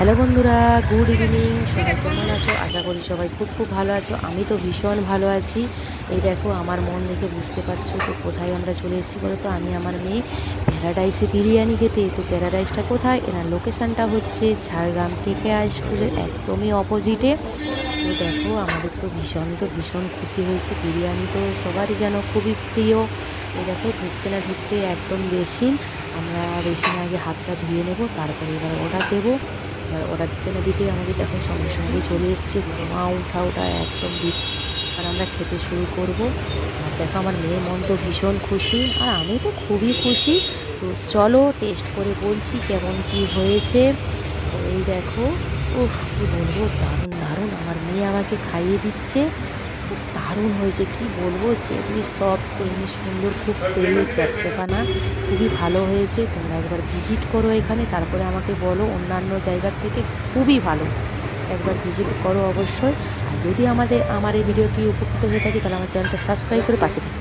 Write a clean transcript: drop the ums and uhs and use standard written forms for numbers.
Hello বন্ধুরা, good evening. সবাই কেমন আছো? আশা করি সবাই খুব খুব ভালো আছো। আমি তো ভীষণ ভালো আছি। এই দেখো, আমার মন দেখে বুঝতে পারছো তো কোথায় আমরা চলে এসেছি বলো তো। আমি আমার মেয়ে প্যারাডাইসে বিরিয়ানি খেতে। তো প্যারাডাইসটা কোথায়? এনার লোকেশানটা হচ্ছে ঝাড়গ্রাম KKR স্কুলের একদমই অপোজিটে। তো দেখো, আমাদের তো ভীষণ খুশি হয়েছে। বিরিয়ানি তো সবারই যেন খুবই প্রিয়। এই দেখো, ঢুকতে না ঢুকতে একদম বেসিন। আমরা বেসিনে আগে হাতটা ধুয়ে নেব, তারপরে এবার অর্ডার দেবো। এবার অর্ডার দিতে না দিতে আমাদের দেখো সঙ্গে সঙ্গে চলে এসছে ধোঁয়া ওঠা একদম আর আমরা খেতে শুরু করব। আর দেখো, আমার মেয়ের মন তো ভীষণ খুশি, আর আমি তো খুবই খুশি। তো চলো টেস্ট করে বলছি কেমন কি হয়েছে। তো এই দেখো, উফ, কী বলবো, দারুণ দারুণ। আমার মেয়ে আমাকে খাইয়ে দিচ্ছে। খুব দারুণ হয়েছে, কি বলবো, যেমনি সফট তেমনি সুন্দর, খুব তেলে চ্যাপচ্যাপানা, খুবই ভালো হয়েছে। তোমরা একবার ভিজিট করো এখানে, তারপরে আমাকে বলো অন্যান্য জায়গার থেকে খুবই ভালো। একবার ভিজিট করো অবশ্যই। আর যদি আমার এই ভিডিওটি উপকৃত হয়ে থাকে, তাহলে আমার চ্যানেলটা সাবস্ক্রাইব করে পাশে থাকো।